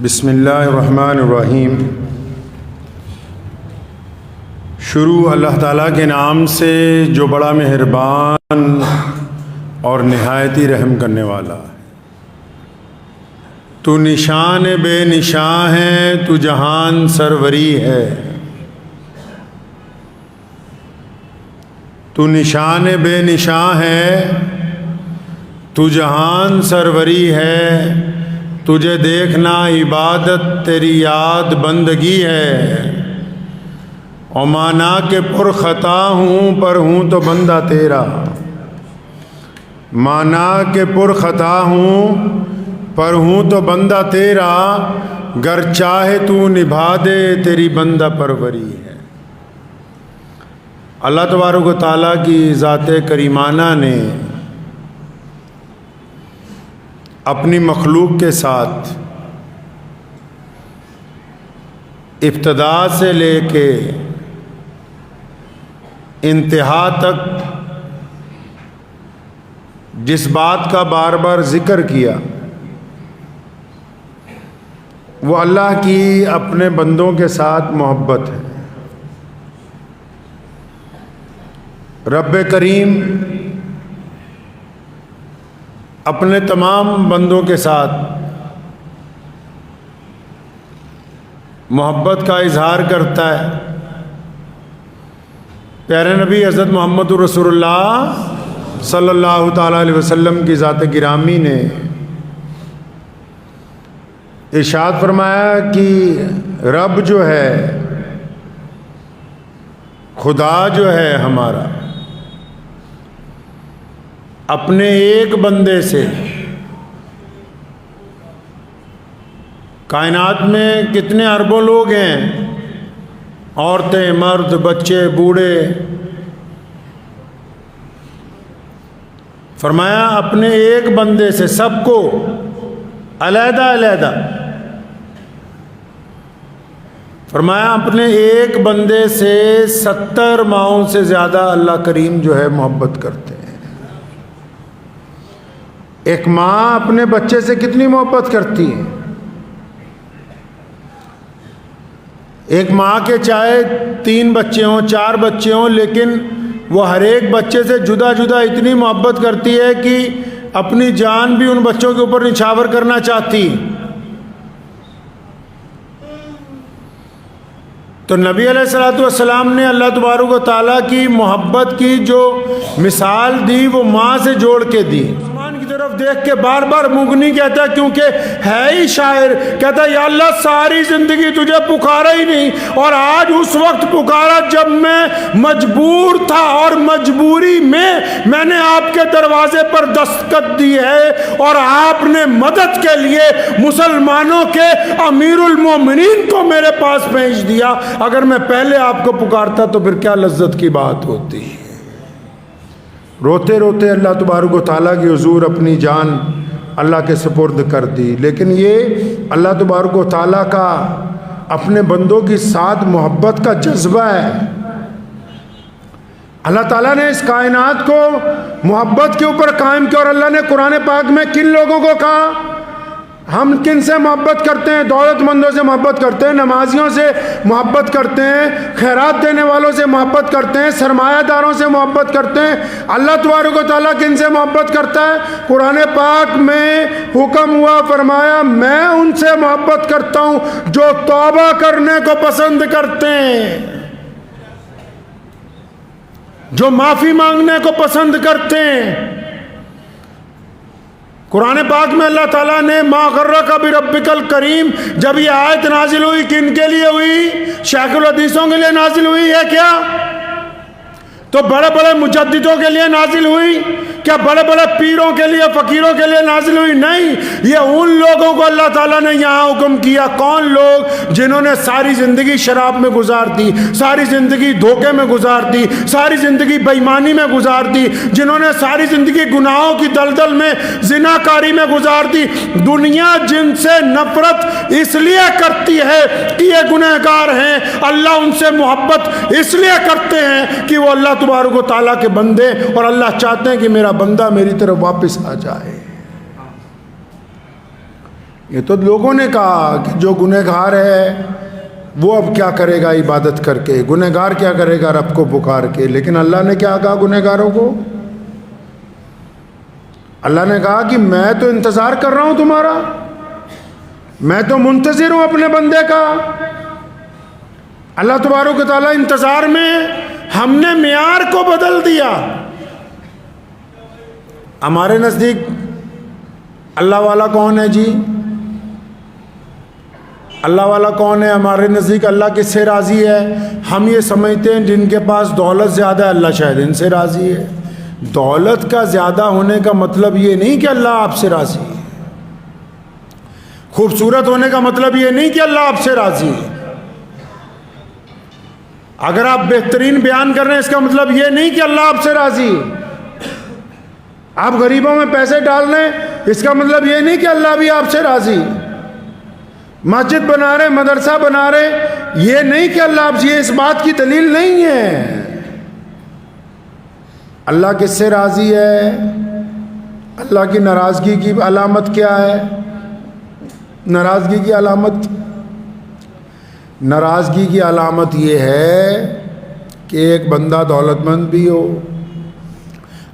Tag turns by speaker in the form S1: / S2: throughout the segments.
S1: بسم اللہ الرحمن الرحیم۔ شروع اللہ تعالیٰ کے نام سے جو بڑا مہربان اور نہایتی رحم کرنے والا ہے۔ تو نشان بے نشاں ہے، تو جہان سروری ہے۔ تو نشان بے نشاں ہے، تو جہان سروری ہے۔ تجھے دیکھنا عبادت، تیری یاد بندگی ہے۔ اور مانا کہ پر خطا ہوں پر ہوں تو بندہ تیرا۔ مانا کہ پر خطا ہوں پر ہوں تو بندہ تیرا۔ گر چاہے تو نبھا دے، تیری بندہ پروری ہے۔ اللہ تبارک و تعالیٰ کی ذات کریمانہ نے اپنی مخلوق کے ساتھ ابتدا سے لے کے انتہا تک جس بات کا بار بار ذکر کیا وہ اللہ کی اپنے بندوں کے ساتھ محبت ہے۔ رب کریم اپنے تمام بندوں کے ساتھ محبت کا اظہار کرتا ہے۔ پیارے نبی حضرت محمد رسول اللہ صلی اللہ تعالیٰ علیہ وسلم کی ذات گرامی نے ارشاد فرمایا کہ رب جو ہے، خدا جو ہے ہمارا، اپنے ایک بندے سے کائنات میں کتنے اربوں لوگ ہیں، عورتیں، مرد، بچے، بوڑھے، فرمایا اپنے ایک بندے سے سب کو علیحدہ علیحدہ، فرمایا اپنے ایک بندے سے 70 ماؤں سے زیادہ اللہ کریم جو ہے محبت کرتے ہیں۔ ایک ماں اپنے بچے سے کتنی محبت کرتی ہے؟ ایک ماں کے چاہے 3 بچے ہوں، 4 بچے ہوں، لیکن وہ ہر ایک بچے سے جدا جدا اتنی محبت کرتی ہے کہ اپنی جان بھی ان بچوں کے اوپر نچھاور کرنا چاہتی۔ تو نبی علیہ الصلوۃ والسلام نے اللہ تبارک و تعالیٰ کی محبت کی جو مثال دی وہ ماں سے جوڑ کے دی۔ آسمان کی طرف دیکھ کے بار بار منگنی کہتا ہے، کیونکہ ہے ہی شاعر، کہتا ہے یا اللہ ساری زندگی تجھے پکارا ہی نہیں، اور آج اس وقت پکارا جب میں مجبور تھا، اور مجبوری میں نے آپ کے دروازے پر دستخط دی ہے، اور آپ نے مدد کے لیے مسلمانوں کے امیر المومنین کو میرے پاس بھیج دیا۔ اگر میں پہلے آپ کو پکارتا تو پھر کیا لذت کی بات ہوتی۔ روتے روتے اللہ تبارک و تعالیٰ کی حضور اپنی جان اللہ کے سپرد کر دی۔ لیکن یہ اللہ تبارک و تعالیٰ کا اپنے بندوں کی ساتھ محبت کا جذبہ ہے۔ اللہ تعالیٰ نے اس کائنات کو محبت کے اوپر قائم کیا، اور اللہ نے قرآن پاک میں کن لوگوں کو کہا؟ ہم کن سے محبت کرتے ہیں؟ دولت مندوں سے محبت کرتے ہیں، نمازیوں سے محبت کرتے ہیں، خیرات دینے والوں سے محبت کرتے ہیں، سرمایہ داروں سے محبت کرتے ہیں۔ اللہ تبارک و تعالیٰ کن سے محبت کرتا ہے؟ قرآن پاک میں حکم ہوا، فرمایا میں ان سے محبت کرتا ہوں جو توبہ کرنے کو پسند کرتے ہیں، جو معافی مانگنے کو پسند کرتے ہیں۔ قرآن پاک میں اللہ تعالیٰ نے ما غرک بربک الکریم، جب یہ آیت نازل ہوئی کن کے لیے ہوئی؟ شیخ الحدیثوں کے لیے نازل ہوئی ہے کیا؟ تو بڑے بڑے مجددوں کے لیے نازل ہوئی کیا؟ بڑے بڑے پیروں کے لیے، فقیروں کے لیے نازل ہوئی؟ نہیں، یہ ان لوگوں کو اللہ تعالیٰ نے یہاں حکم کیا۔ کون لوگ؟ جنہوں نے ساری زندگی شراب میں گزار دی، ساری زندگی دھوکے میں گزار دی، ساری زندگی بے ایمانی میں گزار دی، جنہوں نے ساری زندگی گناہوں کی دلدل میں، زناکاری میں گزار دی۔ دنیا جن سے نفرت اس لیے کرتی ہے کہ یہ گنہگار ہیں، اللہ ان سے محبت اس لیے کرتے ہیں کہ وہ اللہ تبارک و تعالیٰ کے بندے، اور اللہ چاہتے ہیں کہ میرا بندہ میری طرف واپس آ جائے۔ یہ تو لوگوں نے کہا کہ جو گنہگار ہے وہ اب کیا کرے گا عبادت کر کے، گنہگار کیا کرے گا رب کو پکار کے، لیکن اللہ نے کیا کہا گنہگاروں کو؟ اللہ نے کہا کہ میں تو انتظار کر رہا ہوں تمہارا، میں تو منتظر ہوں اپنے بندے کا۔ اللہ تبارک و تعالیٰ انتظار میں، ہم نے معیار کو بدل دیا۔ ہمارے نزدیک اللہ والا کون ہے جی؟ اللہ والا کون ہے ہمارے نزدیک؟ اللہ کس سے راضی ہے؟ ہم یہ سمجھتے ہیں جن کے پاس دولت زیادہ ہے اللہ شاید ان سے راضی ہے۔ دولت کا زیادہ ہونے کا مطلب یہ نہیں کہ اللہ آپ سے راضی ہے، خوبصورت ہونے کا مطلب یہ نہیں کہ اللہ آپ سے راضی ہے، اگر آپ بہترین بیان کر رہے ہیں اس کا مطلب یہ نہیں کہ اللہ آپ سے راضی ہے، آپ غریبوں میں پیسے ڈال رہے ہیں اس کا مطلب یہ نہیں کہ اللہ بھی آپ سے راضی ہے، مسجد بنا رہے، مدرسہ بنا رہے، یہ نہیں کہ اللہ آپ سے، یہ اس بات کی دلیل نہیں ہے۔ اللہ کس سے راضی ہے؟ اللہ کی ناراضگی کی علامت کیا ہے؟ ناراضگی کی علامت، ناراضگی کی علامت یہ ہے کہ ایک بندہ دولت مند بھی ہو،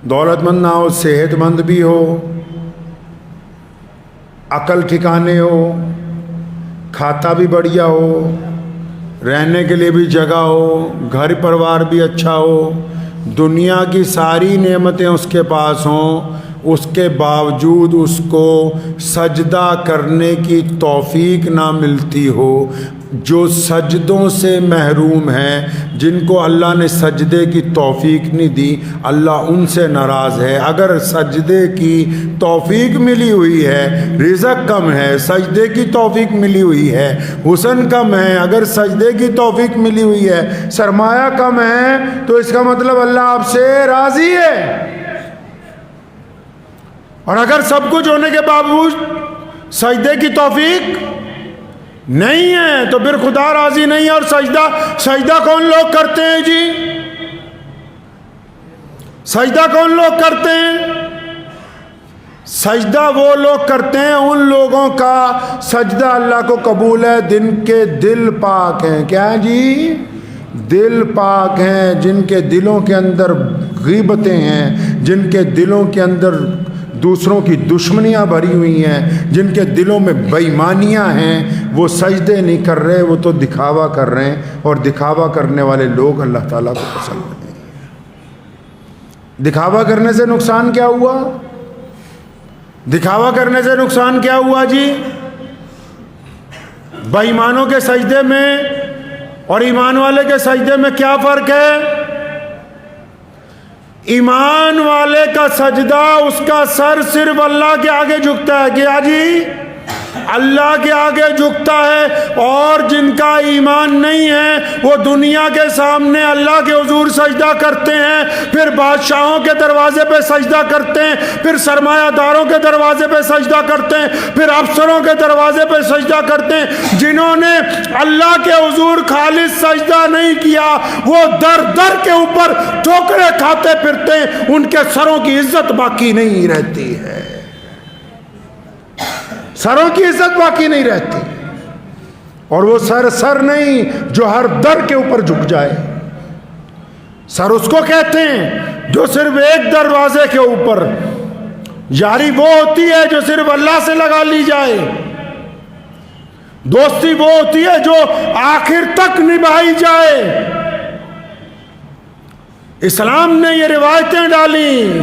S1: دولت مند نہ ہو، صحت مند بھی ہو، عقل ٹھکانے ہو، کھاتا بھی بڑھیا ہو، رہنے کے لیے بھی جگہ ہو، گھر پریوار بھی اچھا ہو، دنیا کی ساری نعمتیں اس کے پاس ہوں، اس کے باوجود اس کو سجدہ کرنے کی توفیق نہ ملتی ہو۔ جو سجدوں سے محروم ہیں، جن کو اللہ نے سجدے کی توفیق نہیں دی، اللہ ان سے ناراض ہے۔ اگر سجدے کی توفیق ملی ہوئی ہے، رزق کم ہے، سجدے کی توفیق ملی ہوئی ہے، حسن کم ہے، اگر سجدے کی توفیق ملی ہوئی ہے، سرمایہ کم ہے، تو اس کا مطلب اللہ آپ سے راضی ہے۔ اور اگر سب کچھ ہونے کے باوجود سجدے کی توفیق نہیں ہے تو پھر خدا راضی نہیں ہے۔ اور سجدہ کون لوگ کرتے ہیں جی؟ سجدہ کون لوگ کرتے ہیں؟ سجدہ وہ لوگ کرتے ہیں، ان لوگوں کا سجدہ اللہ کو قبول ہے جن کے دل پاک ہیں۔ کیا ہے جی؟ دل پاک ہیں، جن کے دلوں کے اندر غیبتیں ہیں، جن کے دلوں کے اندر دوسروں کی دشمنیاں بھری ہوئی ہیں، جن کے دلوں میں بے ایمانیاں ہیں، وہ سجدے نہیں کر رہے، وہ تو دکھاوا کر رہے ہیں، اور دکھاوا کرنے والے لوگ اللہ تعالیٰ کو پسند نہیں۔ دکھاوا کرنے سے نقصان کیا ہوا؟ دکھاوا کرنے سے نقصان کیا ہوا جی؟ بے ایمانوں کے سجدے میں اور ایمان والے کے سجدے میں کیا فرق ہے؟ ایمان والے کا سجدہ، اس کا سر صرف اللہ کے آگے جھکتا ہے۔ کیا جی؟ اللہ کے آگے جھکتا ہے۔ اور جن کا ایمان نہیں ہے وہ دنیا کے سامنے اللہ کے حضور سجدہ کرتے ہیں، پھر بادشاہوں کے دروازے پہ سجدہ کرتے ہیں، پھر سرمایہ داروں کے دروازے پہ سجدہ کرتے ہیں، پھر افسروں کے دروازے پہ سجدہ کرتے ہیں۔ جنہوں نے اللہ کے حضور خالص سجدہ نہیں کیا، وہ در در کے اوپر ٹھوکریں کھاتے پھرتے ہیں، ان کے سروں کی عزت باقی نہیں رہتی ہے، سروں کی عزت باقی نہیں رہتی۔ اور وہ سر نہیں جو ہر در کے اوپر جھک جائے۔ سر اس کو کہتے ہیں جو صرف ایک دروازے کے اوپر، یاری وہ ہوتی ہے جو صرف اللہ سے لگا لی جائے، دوستی وہ ہوتی ہے جو آخر تک نبھائی جائے۔ اسلام نے یہ روایتیں ڈالی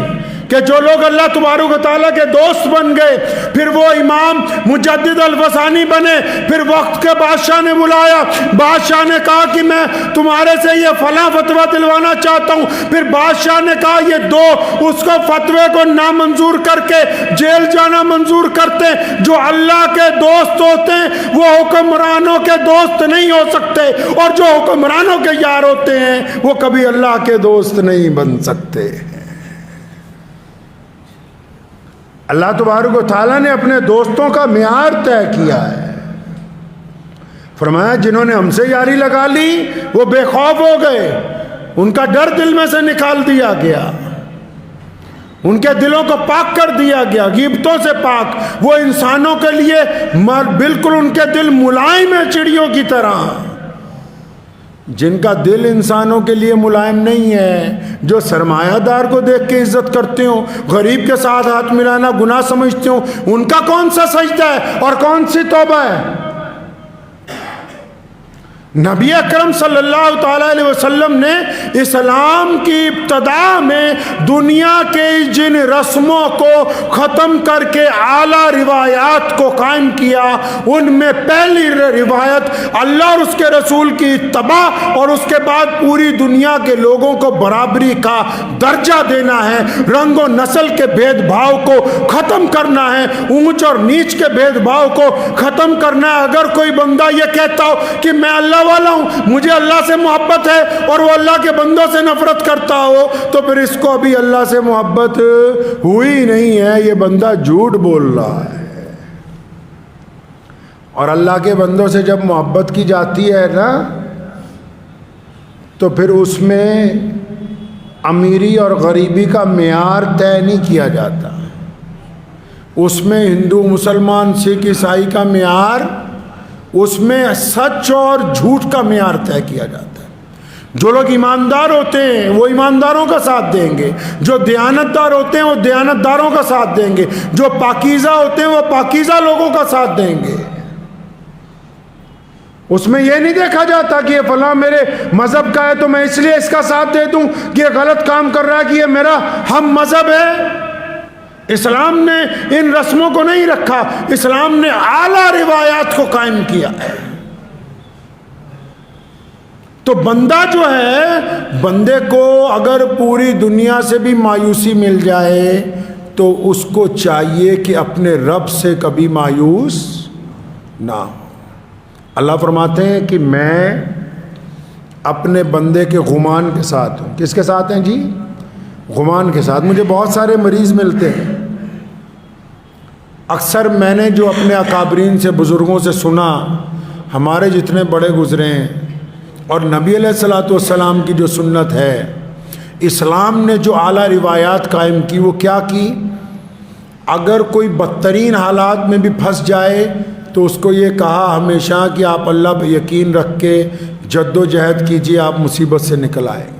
S1: کہ جو لوگ اللہ تبارک و تعالیٰ کے دوست بن گئے، پھر وہ امام مجدد الفسانی بنے، پھر وقت کے بادشاہ نے بلایا، بادشاہ نے کہا کہ میں تمہارے سے یہ فلاں فتویٰ دلوانا چاہتا ہوں، پھر بادشاہ نے کہا یہ دو، اس کو فتوے کو نامنظور کر کے جیل جانا منظور کرتے ہیں۔ جو اللہ کے دوست ہوتے ہیں وہ حکمرانوں کے دوست نہیں ہو سکتے، اور جو حکمرانوں کے یار ہوتے ہیں وہ کبھی اللہ کے دوست نہیں بن سکتے۔ اللہ تبارک و تعالیٰ نے اپنے دوستوں کا معیار طے کیا ہے۔ فرمایا جنہوں نے ہم سے یاری لگا لی وہ بے خوف ہو گئے، ان کا ڈر دل میں سے نکال دیا گیا۔ ان کے دلوں کو پاک کر دیا گیا، غیبتوں سے پاک۔ وہ انسانوں کے لیے بالکل ان کے دل ملائم ہیں چڑیوں کی طرح۔ جن کا دل انسانوں کے لیے ملائم نہیں ہے، جو سرمایہ دار کو دیکھ کے عزت کرتے ہو، غریب کے ساتھ ہاتھ ملانا گناہ سمجھتے ہو، ان کا کون سا سجدہ ہے اور کون سی توبہ ہے؟ نبی اکرم صلی اللہ تعالیٰ علیہ وسلم نے اسلام کی ابتدا میں دنیا کے جن رسموں کو ختم کر کے اعلیٰ روایات کو قائم کیا، ان میں پہلی روایت اللہ اور اس کے رسول کی اتباع، اور اس کے بعد پوری دنیا کے لوگوں کو برابری کا درجہ دینا ہے، رنگ و نسل کے بھید بھاؤ کو ختم کرنا ہے، اونچ اور نیچ کے بھید بھاؤ کو ختم کرنا ہے۔ اگر کوئی بندہ یہ کہتا ہو کہ میں اللہ والا ہوں، مجھے اللہ سے محبت ہے، اور وہ اللہ کے بندوں سے نفرت کرتا ہو، تو پھر اس کو ابھی اللہ سے محبت ہوئی نہیں ہے، یہ بندہ جھوٹ بول رہا ہے۔ اور اللہ کے بندوں سے جب محبت کی جاتی ہے نا، تو پھر اس میں امیری اور غریبی کا معیار طے نہیں کیا جاتا، اس میں ہندو مسلمان سکھ عیسائی کا معیار، اس میں سچ اور جھوٹ کا معیار طے کیا جاتا ہے۔ جو لوگ ایماندار ہوتے ہیں وہ ایمانداروں کا ساتھ دیں گے، جو دیانتدار ہوتے ہیں وہ دیانتداروں کا ساتھ دیں گے، جو پاکیزہ ہوتے ہیں وہ پاکیزہ لوگوں کا ساتھ دیں گے۔ اس میں یہ نہیں دیکھا جاتا کہ یہ فلاں میرے مذہب کا ہے تو میں اس لیے اس کا ساتھ دے دوں کہ یہ غلط کام کر رہا ہے کہ یہ میرا ہم مذہب ہے۔ اسلام نے ان رسموں کو نہیں رکھا، اسلام نے اعلیٰ روایات کو قائم کیا ہے۔ تو بندہ جو ہے، بندے کو اگر پوری دنیا سے بھی مایوسی مل جائے تو اس کو چاہیے کہ اپنے رب سے کبھی مایوس نہ ہو۔ اللہ فرماتے ہیں کہ میں اپنے بندے کے غمان کے ساتھ ہوں۔ کس کے ساتھ ہیں جی؟ غمان کے ساتھ۔ مجھے بہت سارے مریض ملتے ہیں، اکثر میں نے جو اپنے اکابرین سے، بزرگوں سے سنا، ہمارے جتنے بڑے گزرے ہیں، اور نبی علیہ الصلوۃ والسلام کی جو سنت ہے، اسلام نے جو اعلیٰ روایات قائم کی، وہ کیا کی؟ اگر کوئی بدترین حالات میں بھی پھنس جائے تو اس کو یہ کہا ہمیشہ کہ آپ اللہ پہ یقین رکھ کے جد و جہد کیجیے، آپ مصیبت سے نکل آئیں گے۔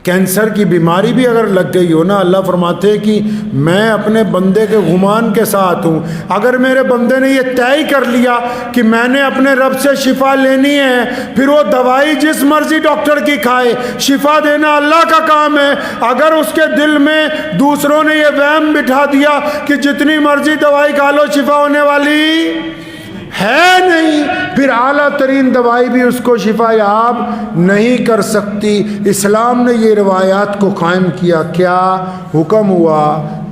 S1: کینسر کی بیماری بھی اگر لگ گئی ہو نا، اللہ فرماتے ہیں کہ میں اپنے بندے کے غمان کے ساتھ ہوں۔ اگر میرے بندے نے یہ طے کر لیا کہ میں نے اپنے رب سے شفا لینی ہے، پھر وہ دوائی جس مرضی ڈاکٹر کی کھائے، شفا دینا اللہ کا کام ہے۔ اگر اس کے دل میں دوسروں نے یہ وہم بٹھا دیا کہ جتنی مرضی دوائی کھا لو شفا ہونے والی ہے نہیں، پھر اعلیٰ ترین دوائی بھی اس کو شفا یاب نہیں کر سکتی۔ اسلام نے یہ روایات کو قائم کیا، کیا حکم ہوا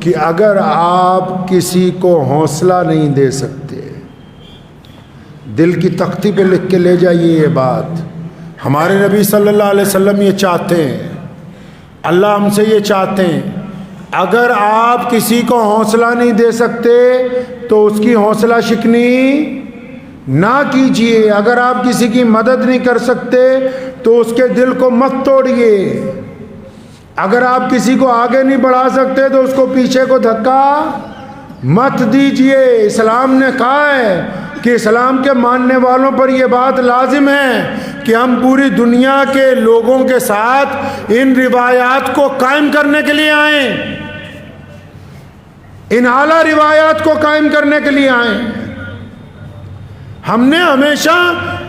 S1: کہ اگر آپ کسی کو حوصلہ نہیں دے سکتے، دل کی تختی پہ لکھ کے لے جائیے یہ بات۔ ہمارے نبی صلی اللہ علیہ وسلم یہ چاہتے ہیں، اللہ ہم سے یہ چاہتے ہیں، اگر آپ کسی کو حوصلہ نہیں دے سکتے تو اس کی حوصلہ شکنی نہ کیجیے۔ اگر آپ کسی کی مدد نہیں کر سکتے تو اس کے دل کو مت توڑیے۔ اگر آپ کسی کو آگے نہیں بڑھا سکتے تو اس کو پیچھے کو دھکا مت دیجیے۔ اسلام نے کہا ہے کہ اسلام کے ماننے والوں پر یہ بات لازم ہے کہ ہم پوری دنیا کے لوگوں کے ساتھ ان روایات کو قائم کرنے کے لیے آئیں، ان اعلیٰ روایات کو قائم کرنے کے لیے آئیں۔ ہم نے ہمیشہ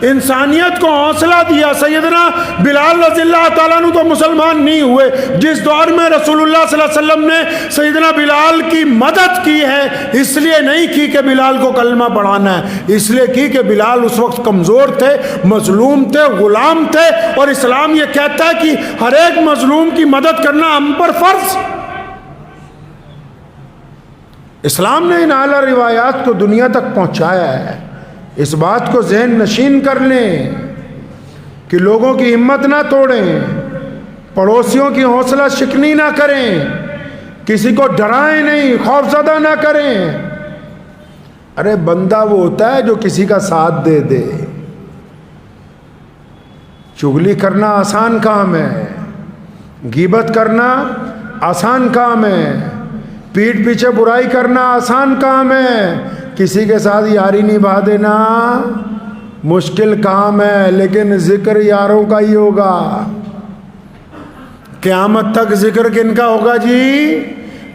S1: انسانیت کو حوصلہ دیا۔ سیدنا بلال رضی اللہ تعالیٰ عنہ تو مسلمان نہیں ہوئے، جس دور میں رسول اللہ صلی اللہ علیہ وسلم نے سیدنا بلال کی مدد کی ہے، اس لیے نہیں کی کہ بلال کو کلمہ پڑھانا ہے، اس لیے کی کہ بلال اس وقت کمزور تھے، مظلوم تھے، غلام تھے، اور اسلام یہ کہتا ہے کہ ہر ایک مظلوم کی مدد کرنا ہم پر فرض۔ اسلام نے ان اعلیٰ روایات کو دنیا تک پہنچایا ہے۔ اس بات کو ذہن نشین کر لیں کہ لوگوں کی ہمت نہ توڑیں، پڑوسیوں کی حوصلہ شکنی نہ کریں، کسی کو ڈرائیں نہیں، خوفزدہ نہ کریں۔ ارے بندہ وہ ہوتا ہے جو کسی کا ساتھ دے دے۔ چغلی کرنا آسان کام ہے، غیبت کرنا آسان کام ہے، پیٹھ پیچھے برائی کرنا آسان کام ہے، کسی کے ساتھ یاری نبھا دینا مشکل کام ہے، لیکن ذکر یاروں کا ہی ہوگا۔ قیامت تک ذکر کن کا ہوگا جی؟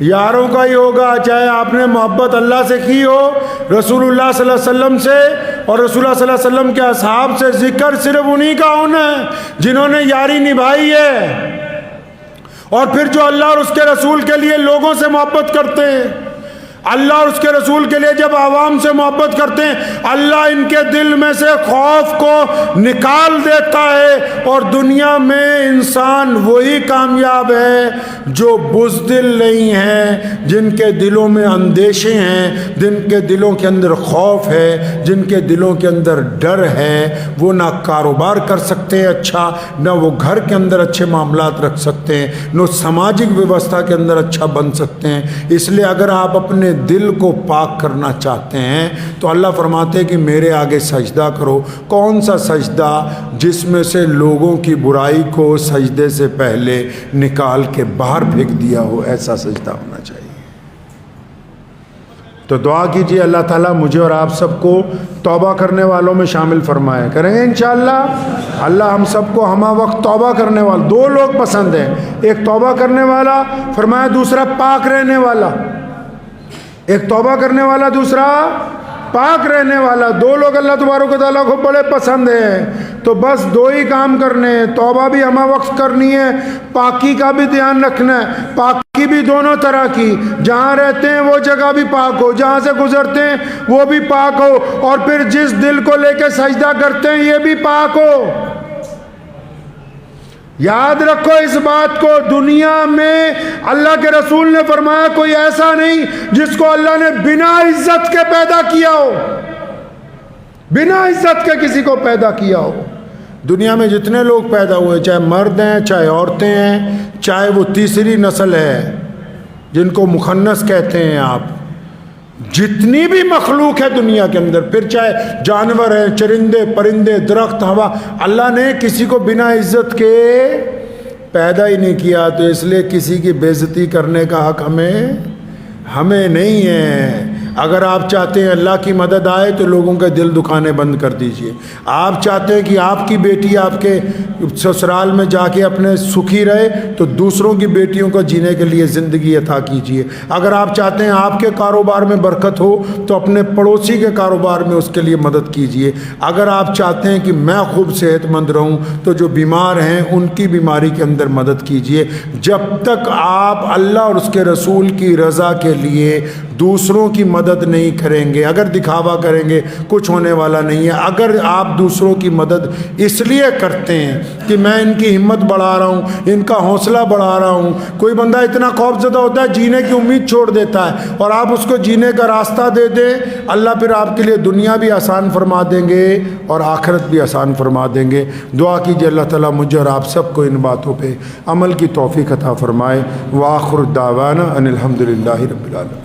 S1: یاروں کا ہی ہوگا۔ چاہے آپ نے محبت اللہ سے کی ہو، رسول اللہ صلی اللہ علیہ وسلم سے اور رسول اللہ صلی اللہ علیہ وسلم کے اصحاب سے، ذکر صرف انہی کا ہونا ہے جنہوں نے یاری نبھائی ہے، اور پھر جو اللہ اور اس کے رسول کے لیے لوگوں سے محبت کرتے ہیں، اللہ اور اس کے رسول کے لیے جب عوام سے محبت کرتے ہیں، اللہ ان کے دل میں سے خوف کو نکال دیتا ہے، اور دنیا میں انسان وہی کامیاب ہے جو بزدل نہیں ہیں، جن کے دلوں میں اندیشے ہیں، جن کے دلوں کے اندر خوف ہے، جن کے دلوں کے اندر ڈر ہے۔ وہ نہ کاروبار کر سکتے ہیں اچھا، نہ وہ گھر کے اندر اچھے معاملات رکھ سکتے ہیں، نہ سماجک ویوستھا کے اندر اچھا بن سکتے ہیں۔ اس لیے اگر آپ اپنے دل کو پاک کرنا چاہتے ہیں تو اللہ فرماتے ہیں کہ میرے آگے سجدہ کرو۔ کون سا سجدہ؟ جس میں سے لوگوں کی برائی کو سجدے سے پہلے نکال کے باہر پھینک دیا ہو، ایسا سجدہ ہونا چاہیے۔ تو دعا کیجئے اللہ تعالیٰ مجھے اور آپ سب کو توبہ کرنے والوں میں شامل فرمائے۔ کریں گے انشاءاللہ؟ اللہ ہم سب کو ہمہ وقت توبہ کرنے والا، دو لوگ پسند ہیں، ایک توبہ کرنے والا فرمایا، دوسرا پاک رہنے والا۔ ایک توبہ کرنے والا، دوسرا پاک رہنے والا، دو لوگ اللہ تبارک و تعالیٰ کو بڑے پسند ہیں۔ تو بس دو ہی کام کرنے ہیں، توبہ بھی ہمہ وقت کرنی ہے، پاکی کا بھی دھیان رکھنا ہے، پاکی بھی دونوں طرح کی، جہاں رہتے ہیں وہ جگہ بھی پاک ہو، جہاں سے گزرتے ہیں وہ بھی پاک ہو، اور پھر جس دل کو لے کے سجدہ کرتے ہیں یہ بھی پاک ہو۔ یاد رکھو اس بات کو، دنیا میں اللہ کے رسول نے فرمایا کوئی ایسا نہیں جس کو اللہ نے بنا عزت کے پیدا کیا ہو، بنا عزت کے کسی کو پیدا کیا ہو۔ دنیا میں جتنے لوگ پیدا ہوئے، چاہے مرد ہیں چاہے عورتیں ہیں، چاہے وہ تیسری نسل ہے جن کو مخنث کہتے ہیں آپ، جتنی بھی مخلوق ہے دنیا کے اندر، پھر چاہے جانور ہیں، چرندے پرندے، درخت، ہوا، اللہ نے کسی کو بنا عزت کے پیدا ہی نہیں کیا۔ تو اس لیے کسی کی بے عزتی کرنے کا حق ہمیں نہیں ہے۔ اگر آپ چاہتے ہیں اللہ کی مدد آئے تو لوگوں کے دل دکھانے بند کر دیجئے۔ آپ چاہتے ہیں کہ آپ کی بیٹی آپ کے سسرال میں جا کے اپنے سکھی رہے تو دوسروں کی بیٹیوں کو جینے کے لیے زندگی عطا کیجئے۔ اگر آپ چاہتے ہیں آپ کے کاروبار میں برکت ہو تو اپنے پڑوسی کے کاروبار میں اس کے لیے مدد کیجئے۔ اگر آپ چاہتے ہیں کہ میں خوب صحت مند رہوں تو جو بیمار ہیں ان کی بیماری کے اندر مدد کیجئے۔ جب تک آپ اللہ اور اس کے رسول کی رضا کے لیے دوسروں کی مدد نہیں کریں گے، اگر دکھاوا کریں گے کچھ ہونے والا نہیں ہے۔ اگر آپ دوسروں کی مدد اس لیے کرتے ہیں کہ میں ان کی ہمت بڑھا رہا ہوں، ان کا حوصلہ بڑھا رہا ہوں، کوئی بندہ اتنا خوف زدہ ہوتا ہے جینے کی امید چھوڑ دیتا ہے، اور آپ اس کو جینے کا راستہ دے دیں، اللہ پھر آپ کے لیے دنیا بھی آسان فرما دیں گے اور آخرت بھی آسان فرما دیں گے۔ دعا کیجیے اللہ تعالیٰ مجھے اور آپ سب کو ان باتوں پہ عمل کی توفیق عطا فرمائے۔ وآخر دعوانا ان الحمد للہ رب العالمین۔